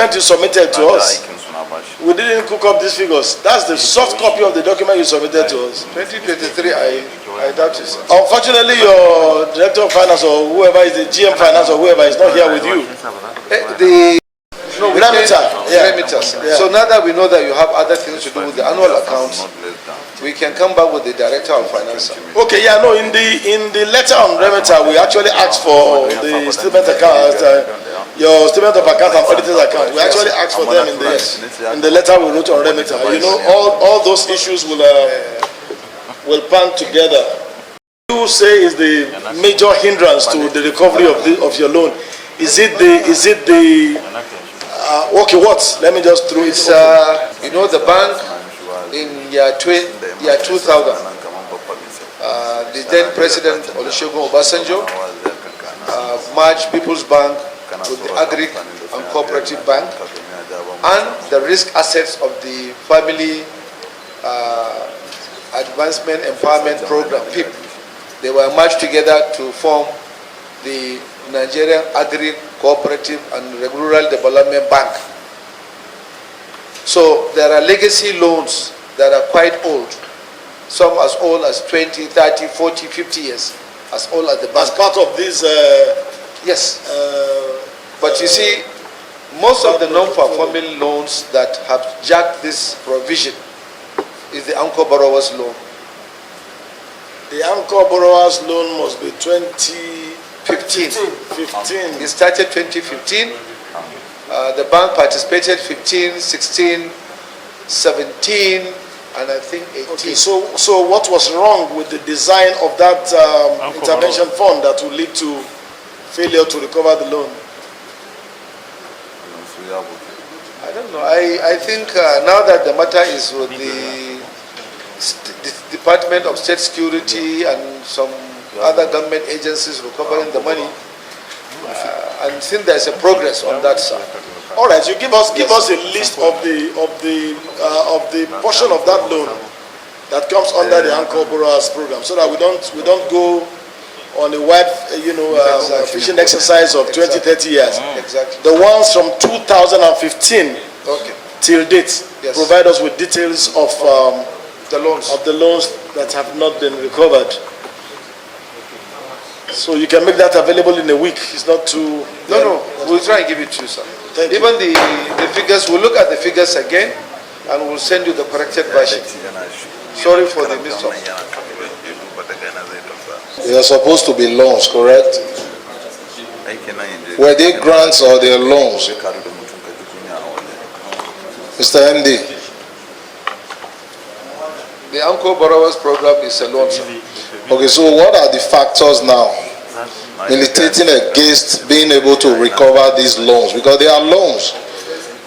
document you submitted to us. We didn't cook up these figures. That's the soft copy of the document you submitted to us. 2023, I doubt it. Unfortunately, your director of finance or whoever is the GM finance or whoever is not here with you. Remita. Yeah. So now that we know that you have other things to do with the annual accounts, we can come back with the director of finance. Okay, yeah, no. In the letter on Remita, we actually asked for the statement account, your statement of account and auditor's account. We actually asked for them in the letter we wrote on Remita. You know, all those issues will pan together. You say is the major hindrance to the recovery of your loan. Is it the okay, what? Let me just throw it. You know, the bank in year 2000, the then President Olusegun Obasanjo merged People's Bank with the Agri and Cooperative Bank, and the risk assets of the Family Advancement Empowerment Program (PIP). They were merged together to form the Nigerian Agri Cooperative and Rural Development Bank. So there are legacy loans that are quite old, some as old as 20, 30, 40, 50 years, as old as the bank. As part of this, yes. But you see, most of the non-performing loans that have jacked this provision is the anchor borrower's loan. The anchor borrower's loan must be 2015. 15. It started 2015. The bank participated 15, 16, 17, and I think 18. Okay, so what was wrong with the design of that intervention fund that will lead to failure to recover the loan? I don't know. I think now that the matter is with the Department of State Security and some other government agencies recovering the money, and since there's a progress on that side. All right, you give us a list of the portion of that loan that comes under the anchor borrowers program, so that we don't go on a wide fishing exercise of 20-30 years. Exactly. The ones from 2015 till date, provide us with details of the loans that have not been recovered. So you can make that available in a week. It's not too... No, we'll try and give it to you, sir. Even the figures, we'll look at the figures again and we'll send you the corrected version. Sorry for the mix-up. They are supposed to be loans, correct? Were they grants or they are loans? Mr. MD. The Anchor Borrowers Program is a loan, sir. Okay, so what are the factors now militating against being able to recover these loans? Because they are loans.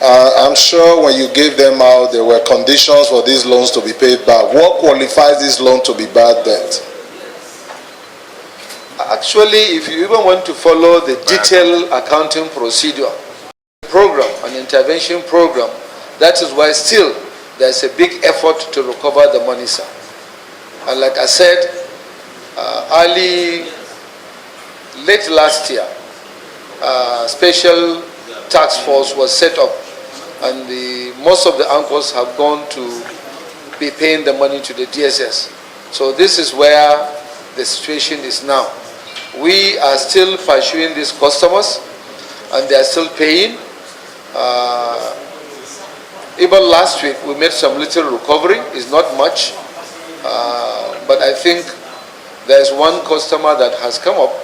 I'm sure when you gave them out, there were conditions for these loans to be paid back. What qualifies this loan to be bad debt? Actually, if you even want to follow the detailed accounting procedure, program, an intervention program, that is why still there's a big effort to recover the money, sir. And like I said, late last year, special task force was set up, and most of the anchors have gone to be paying the money to the DSS. So this is where the situation is now. We are still pursuing these customers, and they are still paying. Even last week, we made some little recovery. It's not much, but I think there's one customer that has come up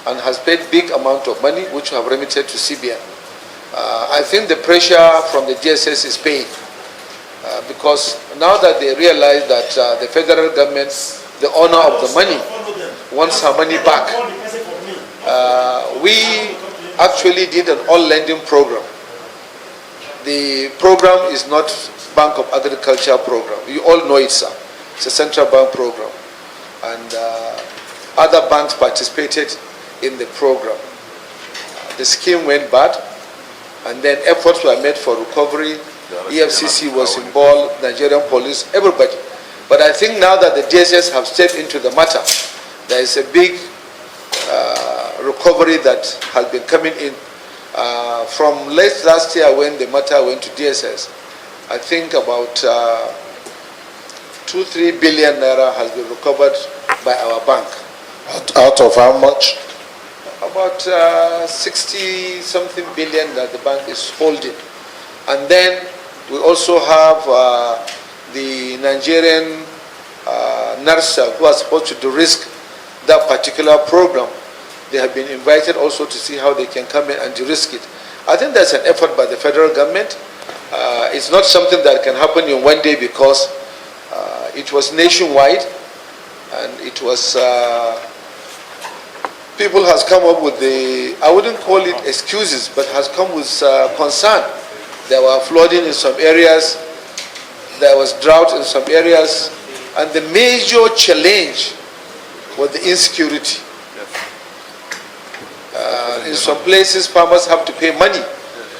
and has paid big amount of money, which we have remitted to CBN. I think the pressure from the DSS is paying, because now that they realize that the federal government, the owner of the money, wants her money back, we actually did an all-lending program. The program is not Bank of Agriculture program. You all know it, sir. It's a central bank program. And other banks participated in the program. The scheme went bad, and then efforts were made for recovery. EFCC was involved, Nigerian police, everybody. But I think now that the DSS have stepped into the matter, there is a big recovery that has been coming in. From late last year when the matter went to DSS, I think about 2-3 billion naira has been recovered by our bank. Out of how much? About 60 something billion that the bank is holding. And then we also have the Nigerian NARSA who are supposed to de-risk that particular program. They have been invited also to see how they can come in and de-risk it. I think that's an effort by the federal government. It's not something that can happen in one day because it was nationwide and it was, people has come up with the, I wouldn't call it excuses, but has come with concern. There were flooding in some areas, there was drought in some areas, and the major challenge was the insecurity. In some places, farmers have to pay money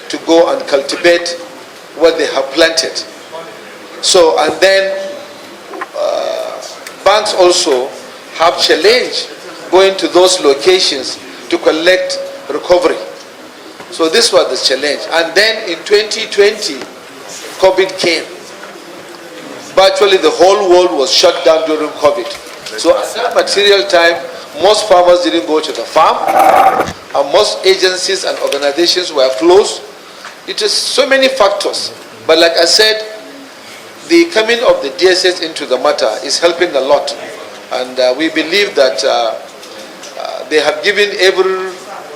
to go and cultivate what they have planted. So, and then banks also have challenge going to those locations to collect recovery. So this was the challenge. And then in 2020, COVID came. Virtually the whole world was shut down during COVID. So at that material time, most farmers didn't go to the farm, and most agencies and organizations were closed. It is so many factors. But like I said, the coming of the DSS into the matter is helping a lot. And we believe that they have given every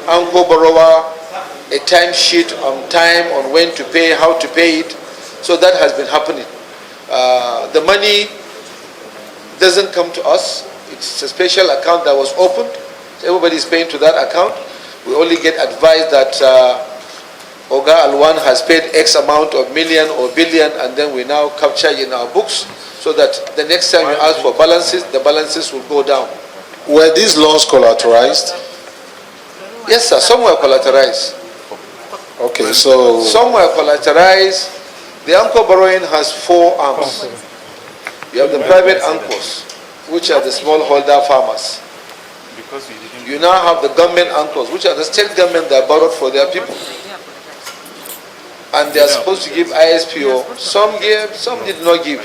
anchor borrower a timesheet on time, on when to pay, how to pay it. So that has been happening. The money doesn't come to us. It's a special account that was opened. Everybody is paying to that account. We only get advised that Oga Alwan has paid X amount of million or billion, and then we now capture in our books so that the next time you ask for balances, the balances will go down. Were these loans collateralized? Yes, sir. Some were collateralized. Okay, so... Some were collateralized. The anchor borrowing has 4 arms. You have the private anchors, which are the smallholder farmers. You now have the government anchors, which are the state government that borrowed for their people. And they are supposed to give ISPO. Some gave, some did not give.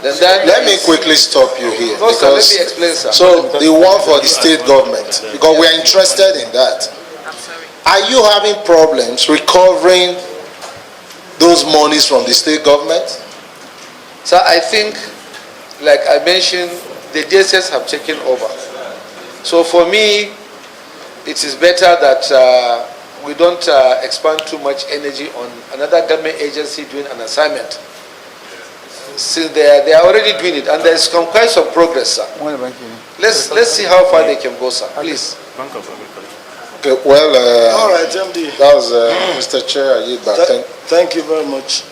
Then let me quickly stop you here. No, sir, let me explain, sir. So the one for the state government, because we are interested in that. Are you having problems recovering those monies from the state government? So I think, like I mentioned, the DSS have taken over. So for me, it is better that we don't expand too much energy on another government agency doing an assignment. Since they are already doing it, and there's quite some progress, sir. Let's see how far they can go, sir. Please. Okay, well, all right, MD. That was Mr. Chair. I yield back. Thank you very much.